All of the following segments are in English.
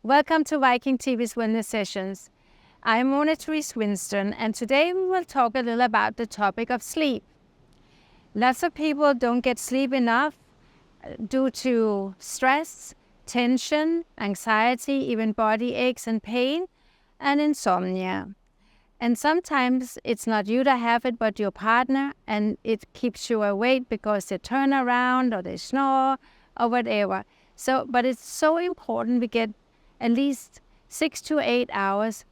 Welcome to Viking.TV's Wellness Sessions. I'm Mona Therese and today we will talk a little about the topic of sleep. Lots of people don't get sleep enough due to stress, tension, anxiety, even body aches and pain, and insomnia. And sometimes it's not you that have it, but your partner, and it keeps you awake because they turn around or they snore or whatever. But it's so important we get at least 6 to 8 hours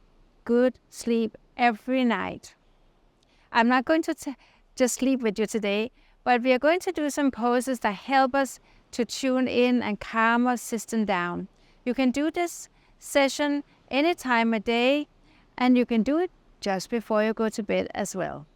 good sleep every night. I'm not going to just sleep with you today, but we are going to do some poses that help us to tune in and calm our system down. You can do this session any time of day, and you can do it just before you go to bed as well.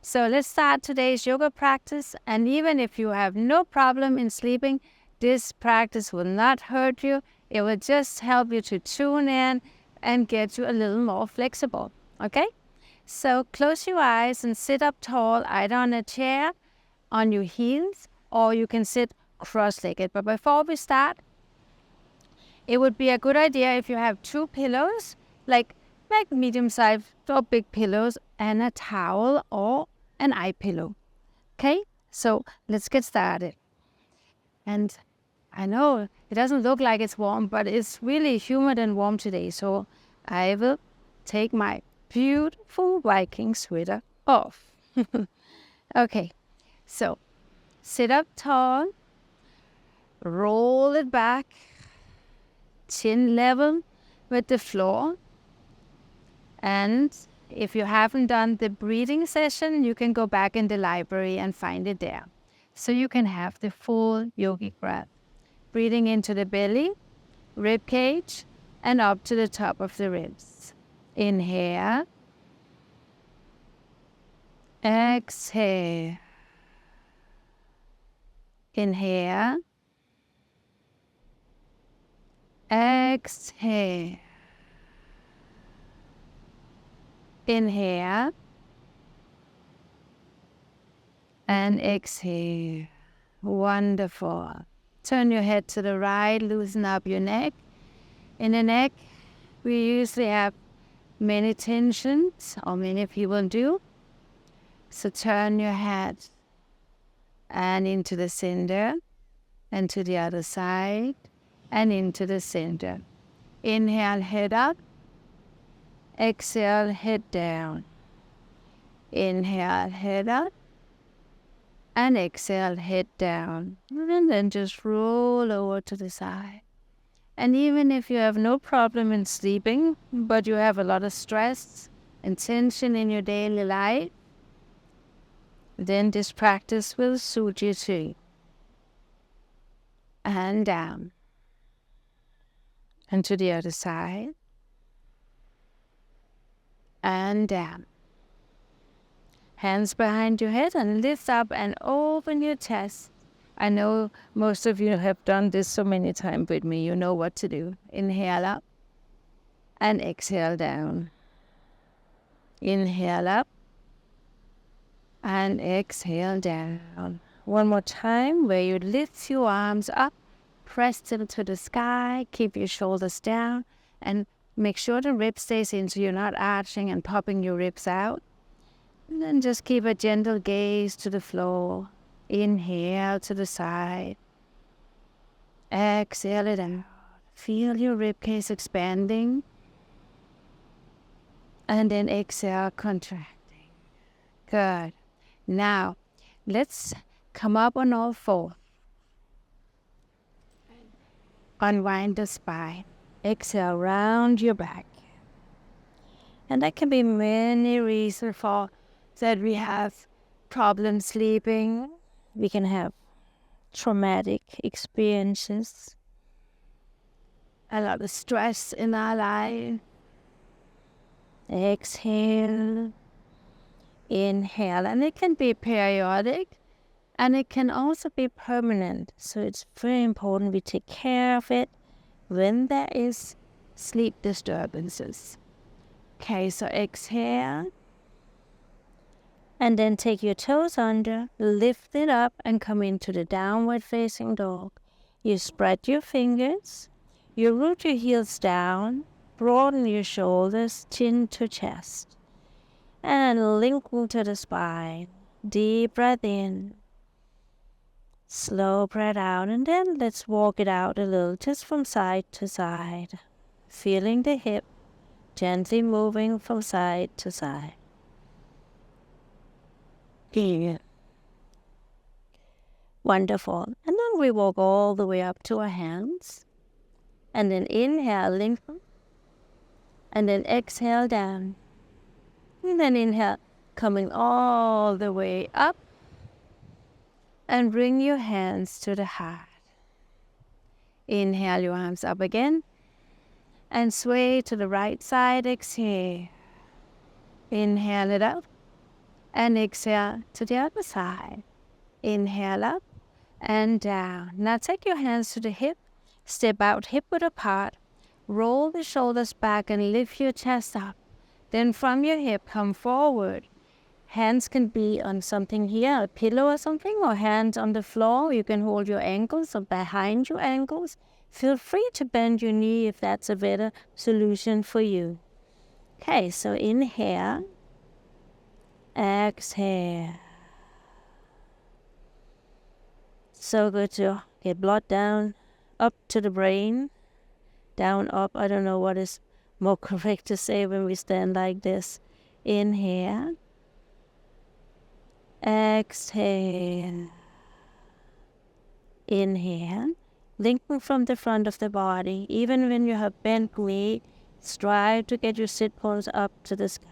So let's start today's yoga practice, and even if you have no problem in sleeping, this practice will not hurt you. It will just help you to tune in and get you a little more flexible, okay? So close your eyes and sit up tall, either on a chair, on your heels, or you can sit cross-legged. But before we start, it would be a good idea if you have 2 pillows, like medium-sized or big pillows, and a towel or an eye pillow, okay? So let's get started. And I know it doesn't look like it's warm, but it's really humid and warm today. So I will take my beautiful Viking sweater off. Okay, so sit up tall, roll it back, chin level with the floor. And if you haven't done the breathing session, you can go back in the library and find it there. So you can have the full yogic breath. Breathing into the belly, rib cage, and up to the top of the ribs. Inhale. Exhale. Inhale. Exhale. Inhale. And exhale. Wonderful. Turn your head to the right, loosen up your neck. In the neck, we usually have many tensions, or many people do. So turn your head and into the center, and to the other side, and into the center. Inhale, head up. Exhale, head down. Inhale, head up. And exhale, head down. And then just roll over to the side. And even if you have no problem in sleeping, but you have a lot of stress and tension in your daily life, then this practice will suit you too. And down. And to the other side. And down. Hands behind your head and lift up and open your chest. I know most of you have done this so many times with me. You know what to do. Inhale up and exhale down. Inhale up and exhale down. One more time where you lift your arms up, press them to the sky, keep your shoulders down, and make sure the rib stays in so you're not arching and popping your ribs out. And then just keep a gentle gaze to the floor. Inhale to the side. Exhale it out. Feel your ribcage expanding. And then exhale, contracting. Good. Now, let's come up on all fours. Unwind the spine. Exhale, round your back. And there can be many reasons for that we have problems sleeping. We can have traumatic experiences, a lot of stress in our life. Exhale, inhale, and it can be periodic and it can also be permanent. So it's very important we take care of it when there is sleep disturbances. Okay, so exhale. And then take your toes under, lift it up, and come into the downward facing dog. You spread your fingers, You root your heels down, broaden your shoulders, chin to chest, and lengthen to the spine. Deep breath in, slow breath out, and then let's walk it out a little, just from side to side, feeling the hip gently moving from side to side. Good. Wonderful. And then we walk all the way up to our hands. And then inhale, lengthen. And then exhale down. And then inhale, coming all the way up. And bring your hands to the heart. Inhale your arms up again. And sway to the right side, exhale. Inhale it up. And exhale to the other side. Inhale up and down. Now take your hands to the hip. Step out hip width apart. Roll the shoulders back and lift your chest up. Then from your hip, come forward. Hands can be on something here, a pillow or something, or hands on the floor. You can hold your ankles or behind your ankles. Feel free to bend your knee if that's a better solution for you. Okay, so inhale. Exhale. So good to get blood down, up to the brain, down, up. I don't know what is more correct to say when we stand like this. Inhale. Exhale. Inhale. Lengthen from the front of the body. Even when you have bent knee, strive to get your sit bones up to the sky.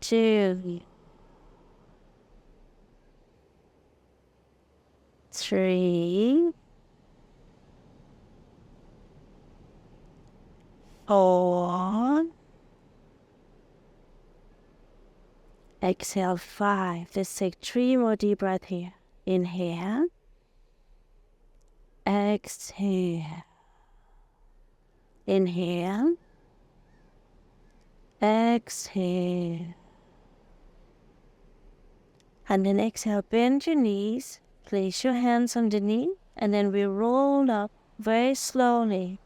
2, 3, 4. Exhale 5. Let's take 3 more deep breaths here. Inhale. Exhale. Inhale. Exhale. And then exhale, bend your knees, place your hands underneath, and then we roll up very slowly.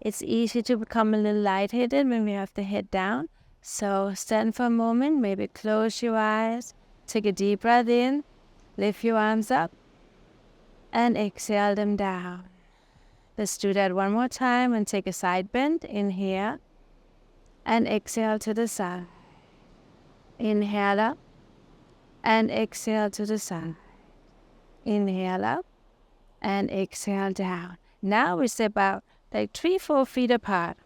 It's easy to become a little lightheaded when we have the head down. So stand for a moment, maybe close your eyes, take a deep breath in, lift your arms up, and exhale them down. Let's do that one more time and take a side bend. Inhale, and exhale to the side. Inhale up, and exhale to the side. Inhale up, and exhale down. Now we step out like 3-4 feet apart.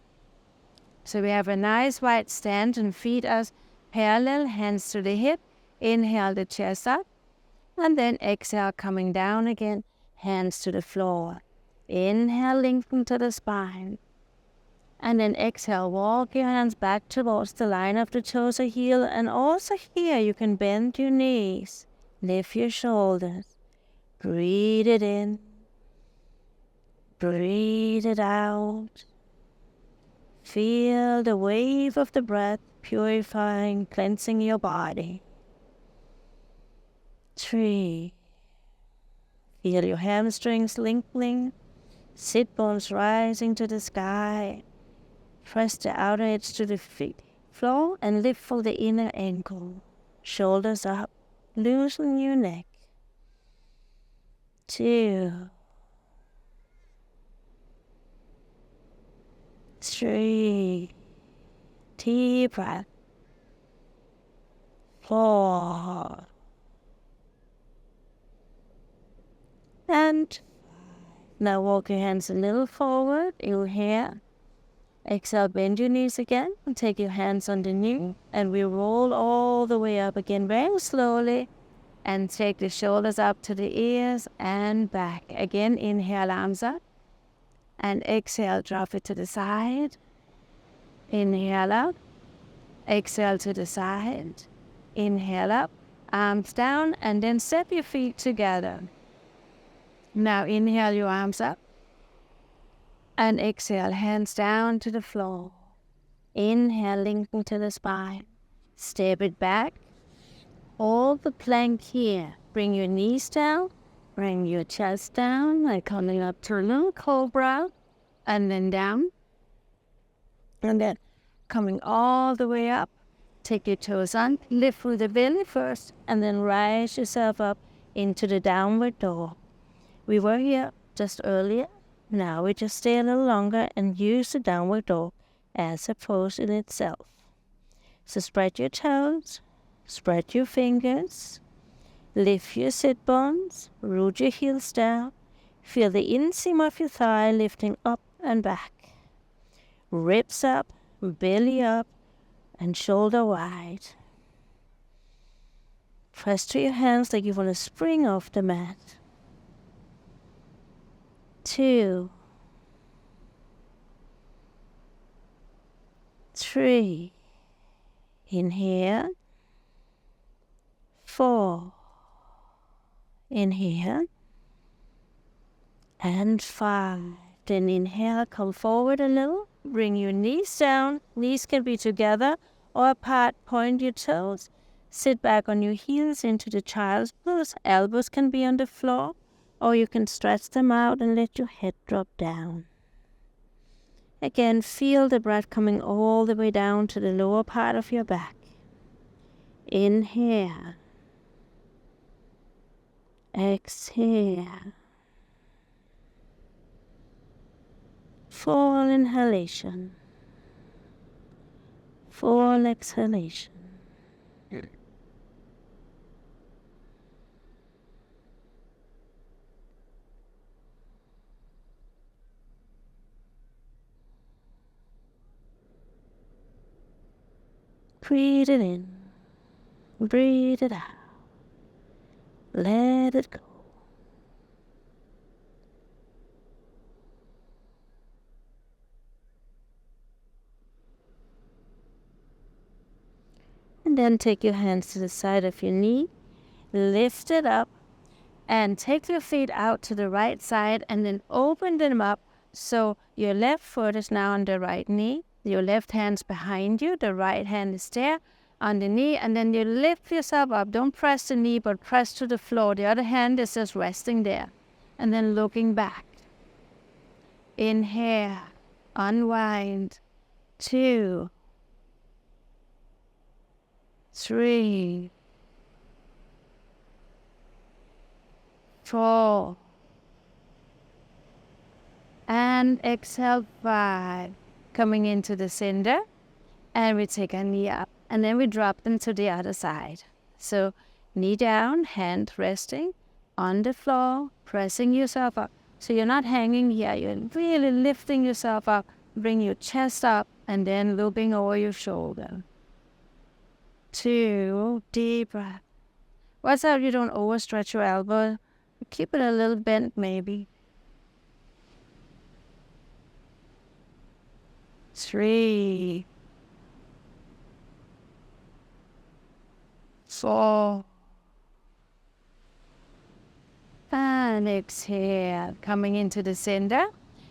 So we have a nice wide stand and feet as parallel, hands to the hip. Inhale the chest up, and then exhale coming down again, hands to the floor. Inhale, lengthen to the spine. And then exhale, walk your hands back towards the line of the toes or heel. And also here you can bend your knees, lift your shoulders, breathe it in, breathe it out. Feel the wave of the breath purifying, cleansing your body. 3. Feel your hamstrings lengthening, sit bones rising to the sky. Press the outer edge to the feet floor and lift for the inner ankle. Shoulders up, loosen your neck. 2, 3, deep breath. 4, and 5. Now walk your hands a little forward. Inhale. Exhale, bend your knees again and take your hands underneath, and we roll all the way up again very slowly and take the shoulders up to the ears and back. Again, inhale, arms up, and exhale, drop it to the side. Inhale up, exhale to the side. Inhale up, arms down, and then step your feet together. Now inhale your arms up. And exhale, hands down to the floor. Inhale, lengthen to the spine. Step it back. Hold the plank here. Bring your knees down. Bring your chest down, like coming up to a little cobra, and then down. And then coming all the way up. Take your toes on, lift through the belly first, and then rise yourself up into the downward dog. We were here just earlier. Now we just stay a little longer and use the downward dog as a pose in itself. So spread your toes, spread your fingers, lift your sit bones, root your heels down. Feel the inseam of your thigh lifting up and back. Ribs up, belly up, and shoulder wide. Press to your hands like you want to spring off the mat. 2, 3. Inhale. 4. Inhale. And 5. Then inhale, come forward a little. Bring your knees down. Knees can be together or apart. Point your toes. Sit back on your heels into the child's pose. Elbows can be on the floor, or you can stretch them out and let your head drop down. Again, feel the breath coming all the way down to the lower part of your back. Inhale. Exhale. Full inhalation. Full exhalation. Breathe it in. Breathe it out. Let it go. And then take your hands to the side of your knee, lift it up, and take your feet out to the right side and then open them up so your left foot is now on the right knee, your left hand's behind you, the right hand is there on the knee, and then you lift yourself up. Don't press the knee, but press to the floor. The other hand is just resting there, and then looking back. Inhale, unwind. 2, 3, 4, and exhale 5. Coming into the center, and we take our knee up, and then we drop them to the other side. So knee down, hand resting on the floor, pressing yourself up. So you're not hanging here, you're really lifting yourself up. Bring your chest up, and then looping over your shoulder. 2, deep breath. Watch out you don't overstretch your elbow. Keep it a little bent maybe. 3, 4, and exhale, coming into the center.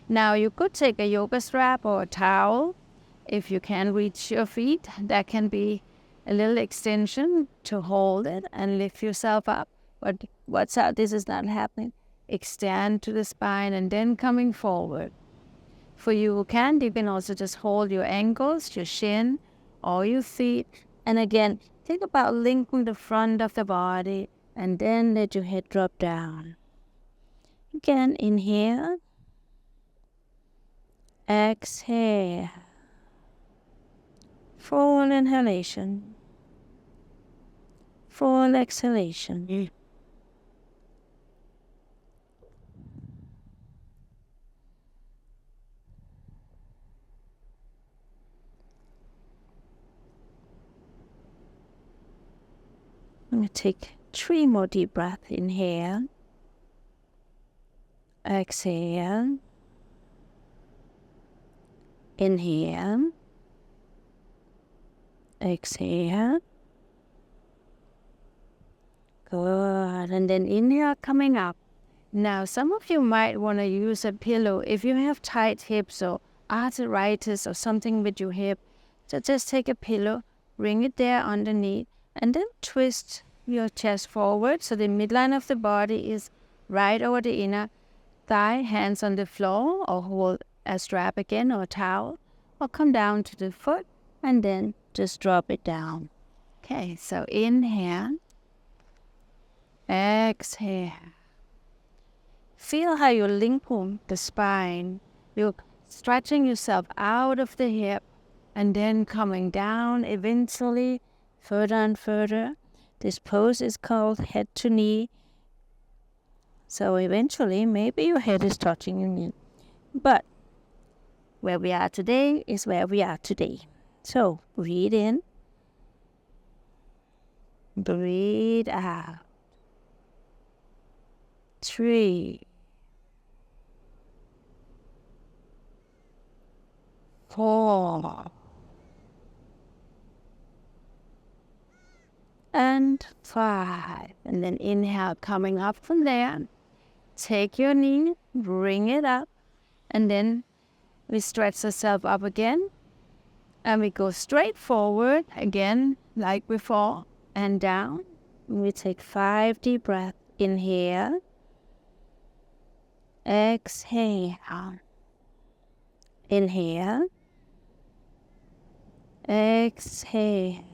Now you could take a yoga strap or a towel if you can reach your feet. That can be a little extension to hold it and lift yourself up. But watch out, this is not happening. Extend to the spine and then coming forward. For you can also just hold your ankles, your shin, or your feet. And again, think about linking the front of the body and then let your head drop down. Again, inhale. Exhale. Full inhalation. Full exhalation. I'm going to take 3 more deep breaths. Inhale. Exhale. Inhale. Exhale. Good. And then inhale, coming up. Now, some of you might want to use a pillow. If you have tight hips or arthritis or something with your hip, so just take a pillow, bring it there underneath, and then twist your chest forward so the midline of the body is right over the inner thigh, hands on the floor, or hold a strap again or a towel, or come down to the foot and then just drop it down. Okay, so inhale, exhale. Feel how you lengthen the spine. You're stretching yourself out of the hip and then coming down eventually further and further. This pose is called head to knee. So eventually, maybe your head is touching your knee. But where we are today is where we are today. So breathe in. Breathe out. 3, 4, and 5. And then inhale, coming up from there. Take your knee, bring it up, and then we stretch ourselves up again. And we go straight forward again, like before, and down. And we take 5 deep breaths. Inhale. Exhale. Inhale. Exhale.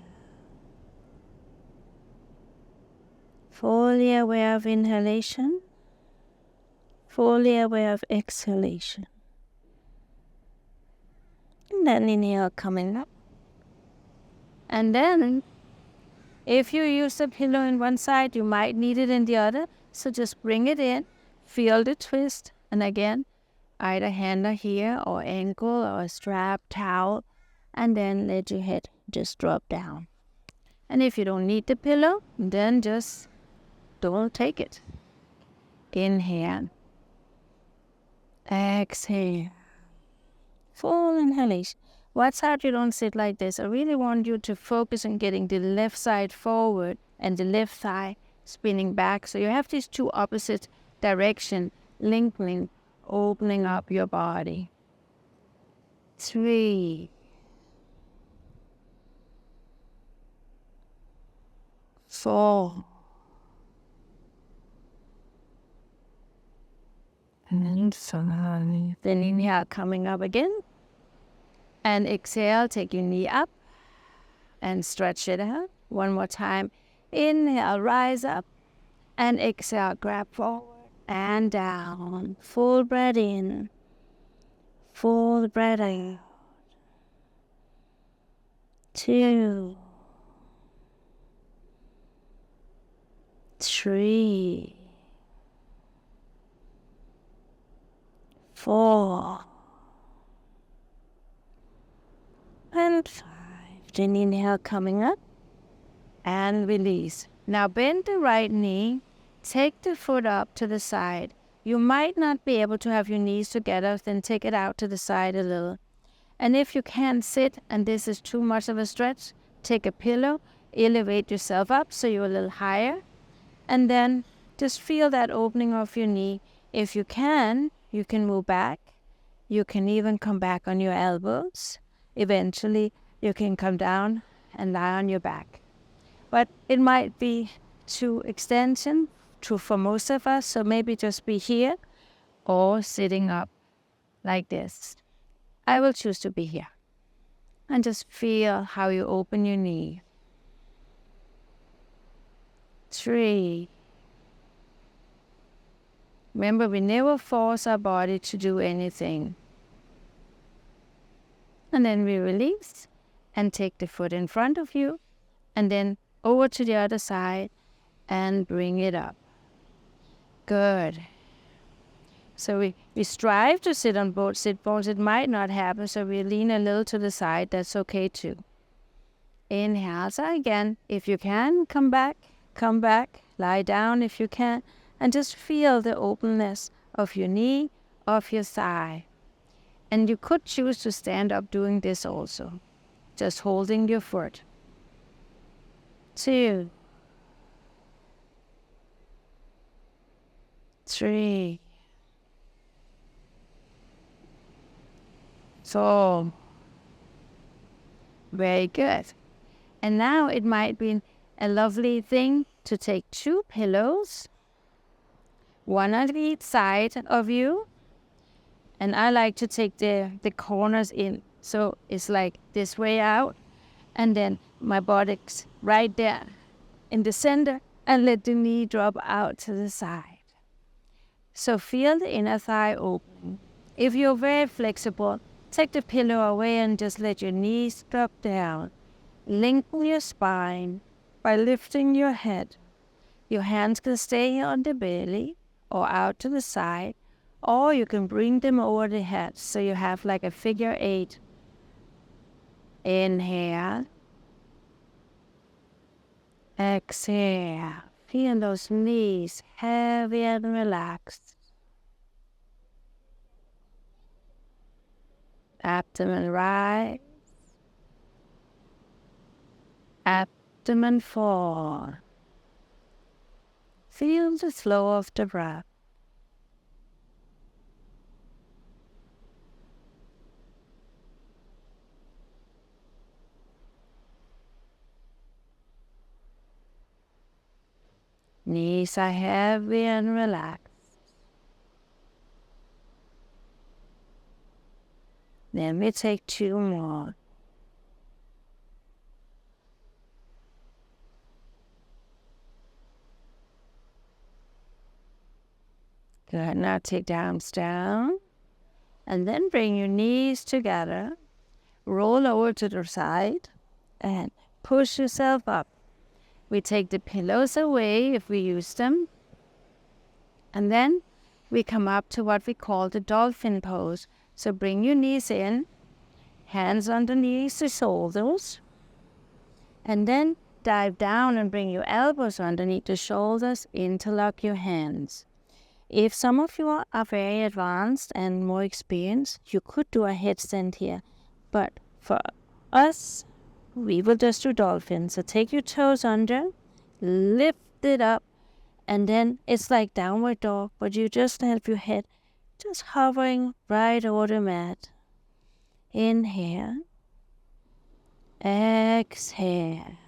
Fully aware of inhalation. Fully aware of exhalation. And then inhale, coming up. And then, if you use the pillow in one side, you might need it in the other. So just bring it in, feel the twist, and again, either hand here or ankle or a strap, towel, and then let your head just drop down. And if you don't need the pillow, then just don't take it. Inhale. Exhale. Full inhalation. Watch out you don't sit like this. I really want you to focus on getting the left side forward and the left thigh spinning back. So you have these two opposite directions, lengthening, opening up your body. 3, 4, and 5. Then inhale, coming up again. And exhale, take your knee up and stretch it out. One more time. Inhale, rise up. And exhale, grab forward and down. Full breath in. Full breath out. 2, 3, 4, and 5. Then inhale, coming up and release. Now bend the right knee. Take the foot up to the side. You might not be able to have your knees together, then take it out to the side a little. And if you can't sit and this is too much of a stretch, take a pillow, elevate yourself up so you're a little higher, and then just feel that opening of your knee. If you can move back. You can even come back on your elbows. Eventually, you can come down and lie on your back. But it might be too extension for most of us, so maybe just be here or sitting up like this. I will choose to be here. And just feel how you open your knee. 3. Remember, we never force our body to do anything. And then we release and take the foot in front of you and then over to the other side and bring it up. Good. So we strive to sit on both sit bones. It might not happen, so we lean a little to the side. That's okay too. Inhale. So again, if you can, come back. Lie down if you can. And just feel the openness of your knee, of your thigh. And you could choose to stand up doing this also. Just holding your foot. 2, 3, 4. Very good. And now it might be a lovely thing to take 2 pillows. one on each side of you. And I like to take the corners in. So it's like this way out. And then my buttocks right there in the center. And let the knee drop out to the side. So feel the inner thigh open. If you're very flexible, take the pillow away and just let your knees drop down. Lengthen your spine by lifting your head. Your hands can stay here on the belly or out to the side, or you can bring them over the head so you have like a figure 8. Inhale. Exhale. Feel those knees heavy and relaxed. Abdomen rise. Abdomen fall. Feel the flow of the breath. Knees are heavy and relaxed. Then we take 2 more. Good. Now take the arms down. And then bring your knees together. Roll over to the side. And push yourself up. We take the pillows away if we use them. And then we come up to what we call the dolphin pose. So bring your knees in. Hands underneath the shoulders. And then dive down and bring your elbows underneath the shoulders. Interlock your hands. If some of you are very advanced and more experienced, you could do a headstand here. But for us, we will just do dolphin. So take your toes under, lift it up, and then it's like downward dog, but you just have your head just hovering right over the mat. Inhale. Exhale.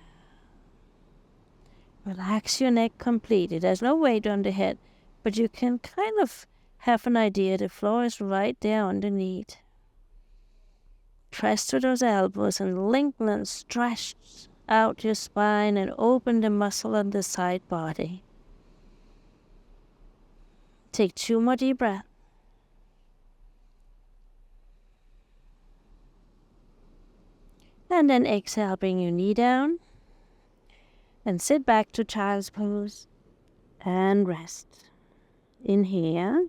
Relax your neck completely. There's no weight on the head, but you can kind of have an idea the floor is right there underneath. Press to those elbows and lengthen and stretch out your spine and open the muscle on the side body. Take 2 more deep breaths. And then exhale, bring your knee down. And sit back to child's pose. And rest. Inhale.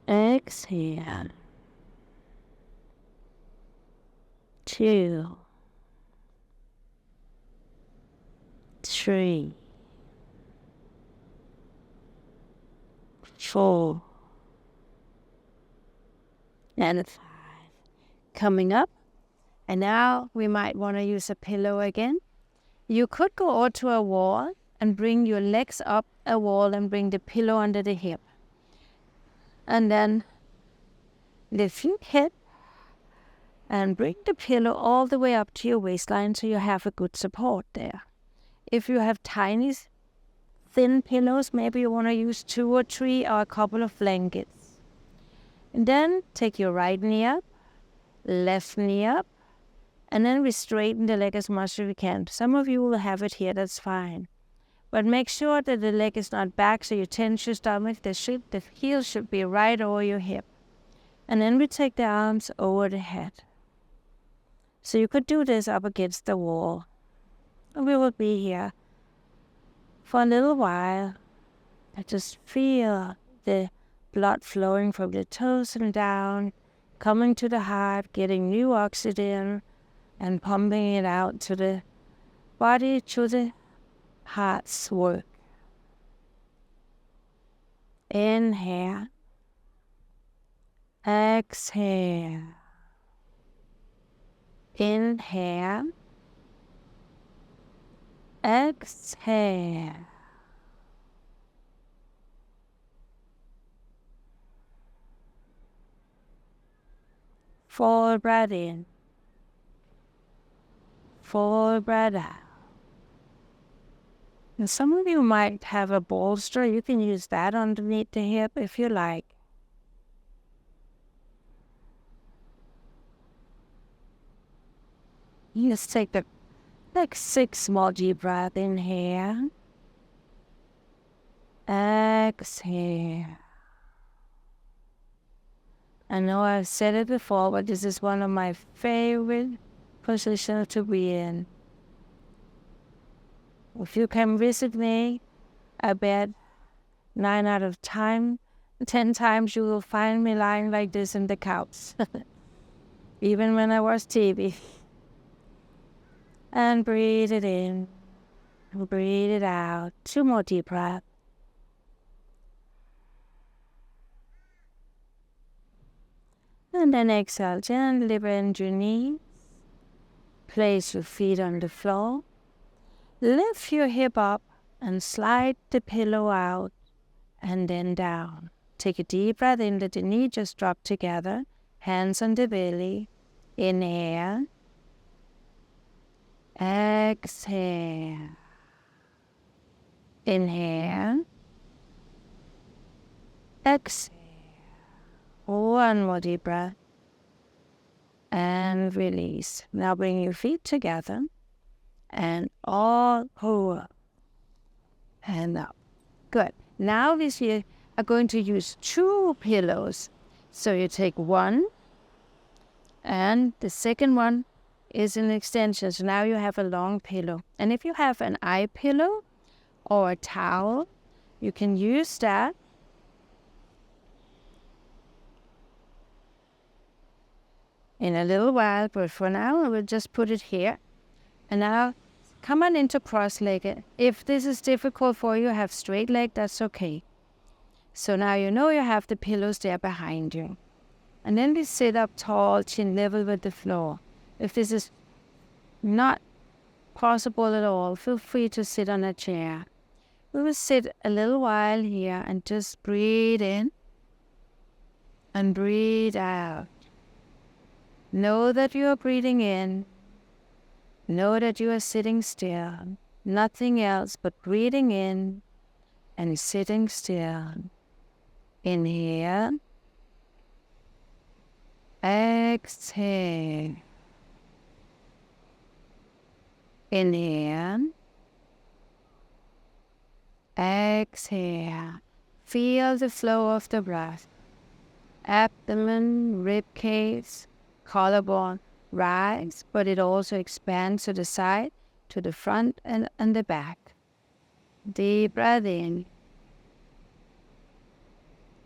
Exhale. 2, 3, 4, and 5. Coming up. And now we might want to use a pillow again. You could go over to a wall and bring your legs up a wall and bring the pillow under the hip. And then lift your head and bring the pillow all the way up to your waistline so you have a good support there. If you have tiny, thin pillows, maybe you want to use 2 or 3 or a couple of blankets. And then take your right knee up, left knee up, and then we straighten the leg as much as we can. Some of you will have it here, that's fine. But make sure that the leg is not back, so you tense your stomach. The heel should be right over your hip. And then we take the arms over the head. So you could do this up against the wall. And we will be here for a little while. I just feel the blood flowing from the toes and down, coming to the heart, getting new oxygen, and pumping it out to the body, to the heart's work. Inhale. Exhale. Inhale. Exhale. Full breath in. Full breath out. And some of you might have a bolster. You can use that underneath the hip if you like. Let's take the 6 small deep breaths in here. Exhale. I know I've said it before, but this is one of my favorite positions to be in. If you can visit me, I bet 9 out of 10 times you will find me lying like this in the couch. Even when I watch TV. And breathe it in. Breathe it out. 2 more deep breaths. And then exhale, gently bend your knees. Place your feet on the floor. Lift your hip up and slide the pillow out and then down. Take a deep breath in, let the knee just drop together. Hands on the belly. Inhale. Exhale. Inhale. Exhale. One more deep breath. And release. Now bring your feet together. And all over. And up. Good. Now we are going to use 2 pillows. So you take one. And the second one is an extension. So now you have a long pillow. And if you have an eye pillow or a towel, you can use that. In a little while, but for now I will just put it here. And now come on into cross-legged. If this is difficult for you, have straight leg, that's okay. So now you know you have the pillows there behind you. And then we sit up tall, chin level with the floor. If this is not possible at all, feel free to sit on a chair. We will sit a little while here and just breathe in and breathe out. Know that you are breathing in. Know that you are sitting still. Nothing else but breathing in and sitting still. Inhale. Exhale. Inhale. Exhale. Feel the flow of the breath. Abdomen, rib cage, collarbone rise, but it also expands to the side, to the front and the back. Deep breath in.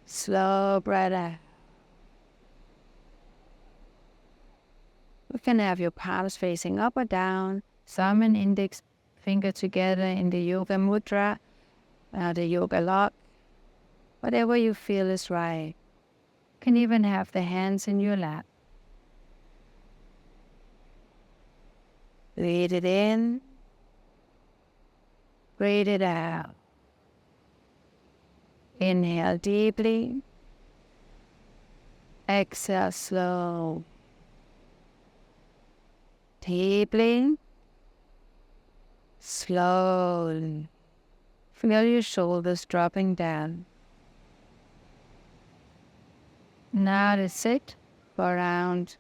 Slow breath out. You can have your palms facing up or down, thumb and index finger together in the yoga mudra, the yoga lock, whatever you feel is right. You can even have the hands in your lap. Breathe it in, breathe it out. Inhale deeply, exhale slow. Deeply, slowly. Feel your shoulders dropping down. Now to sit for around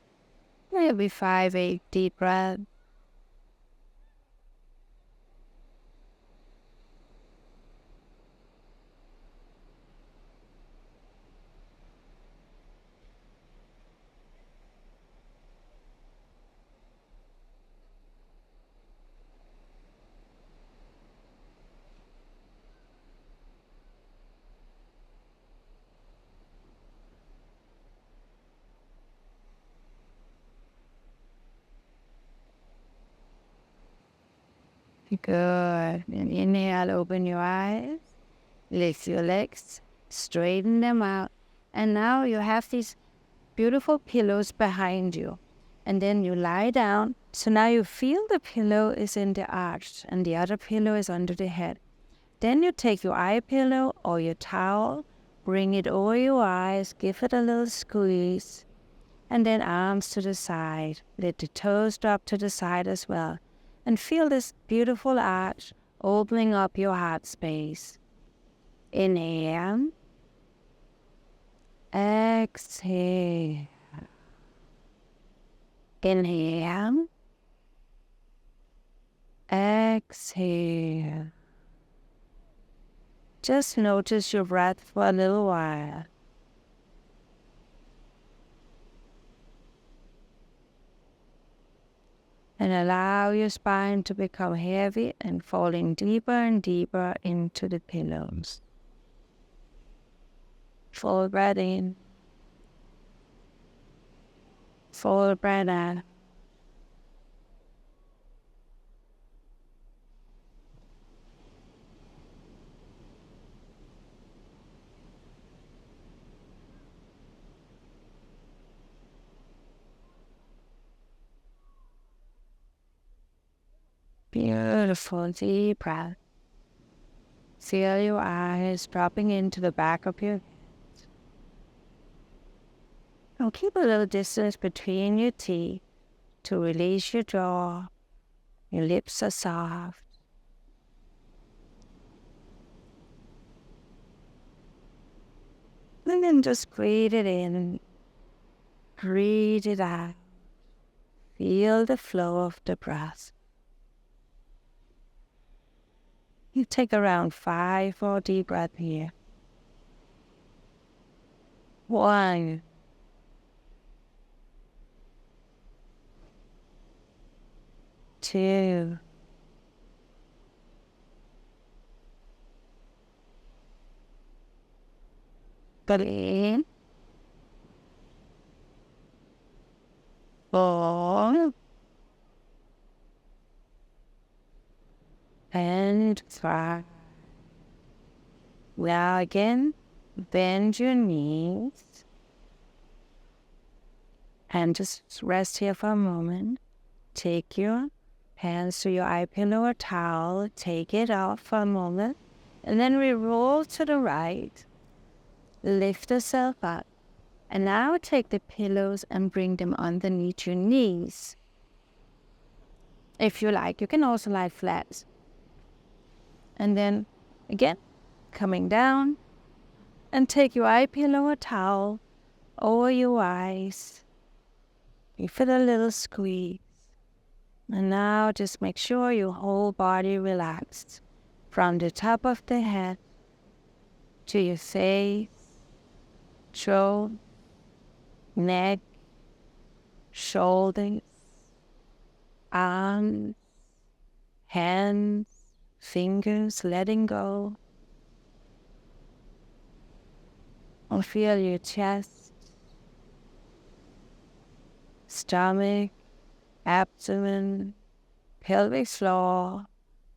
maybe 5-8 deep breaths. Good. And inhale, open your eyes, lift your legs, straighten them out. And now you have these beautiful pillows behind you. And then you lie down. So now you feel the pillow is in the arch and the other pillow is under the head. Then you take your eye pillow or your towel, bring it over your eyes, give it a little squeeze. And then arms to the side. Let the toes drop to the side as well. And feel this beautiful arch opening up your heart space. Inhale. Exhale. Inhale. Exhale. Just notice your breath for a little while. And allow your spine to become heavy and falling deeper and deeper into the pillows. Full breath in. Full breath out. Beautiful deep breath. Feel your eyes dropping into the back of your head. Now keep a little distance between your teeth to release your jaw. Your lips are soft. And then just breathe it in. Breathe it out. Feel the flow of the breath. You take around 5 more deep breaths here. 1. 2. 3. 4. And 5. Now again, bend your knees. And just rest here for a moment. Take your hands to your eye pillow or towel. Take it off for a moment. And then we roll to the right. Lift yourself up. And now take the pillows and bring them underneath your knees. If you like, you can also lie flat. And then, again, coming down. And take your eye pillow or towel over your eyes. Give it a little squeeze. And now just make sure your whole body relaxed. From the top of the head to your face, throat, neck, shoulders, arms, hands, fingers, letting go. And feel your chest, stomach, abdomen, pelvic floor,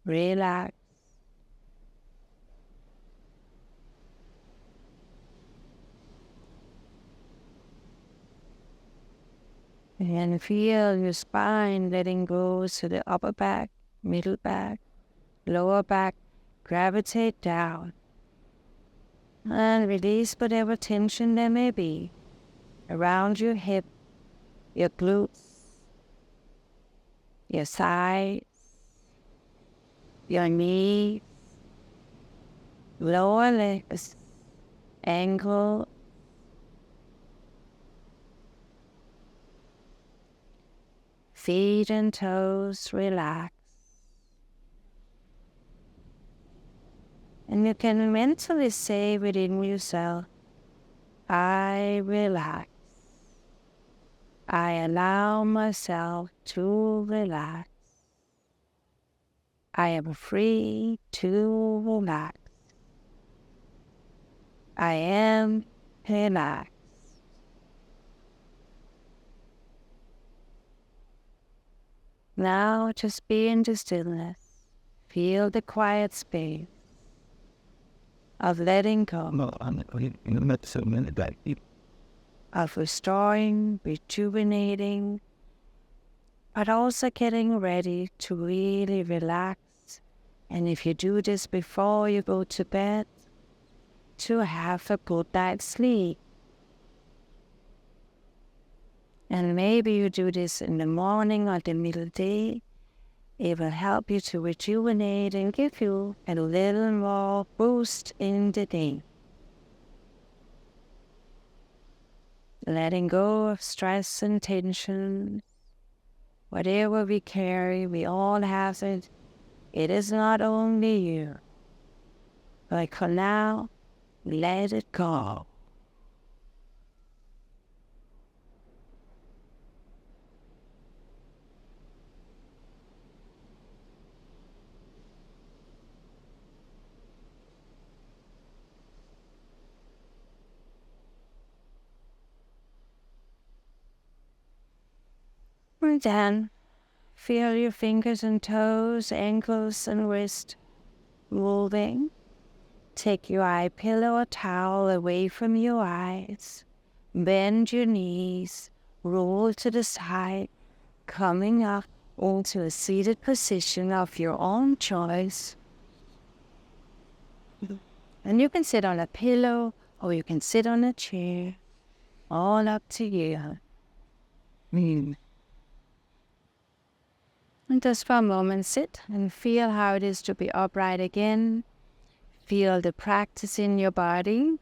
relax. And feel your spine letting go to the upper back, middle back, lower back, gravitate down. And release whatever tension there may be around your hip, your glutes, your sides, your knees, lower legs, ankle, feet and toes, relax. And you can mentally say within yourself, I relax. I allow myself to relax. I am free to relax. I am relaxed. Now just be in the stillness. Feel the quiet space of letting go, of restoring, rejuvenating, but also getting ready to really relax. And if you do this before you go to bed, to have a good night's sleep. And maybe you do this in the morning or the middle day. It will help you to rejuvenate and give you a little more boost in the day. Letting go of stress and tension. Whatever we carry, we all have it. It is not only you. But for now, let it go. And then feel your fingers and toes, ankles and wrist moving. Take your eye pillow or towel away from your eyes. Bend your knees, roll to the side, coming up into a seated position of your own choice. And you can sit on a pillow or you can sit on a chair. All up to you. And just for a moment, sit and feel how it is to be upright again. Feel the practice in your body.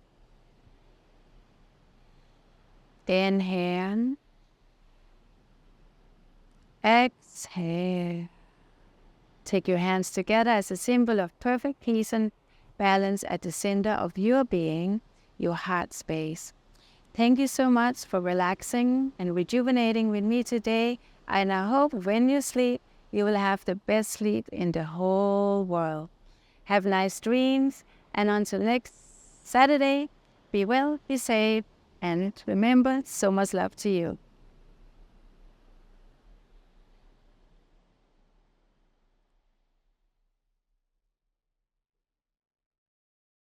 Inhale. Exhale. Take your hands together as a symbol of perfect peace and balance at the center of your being, your heart space. Thank you so much for relaxing and rejuvenating with me today. And I hope when you sleep, you will have the best sleep in the whole world. Have nice dreams, and until next Saturday, be well, be safe, and remember, so much love to you.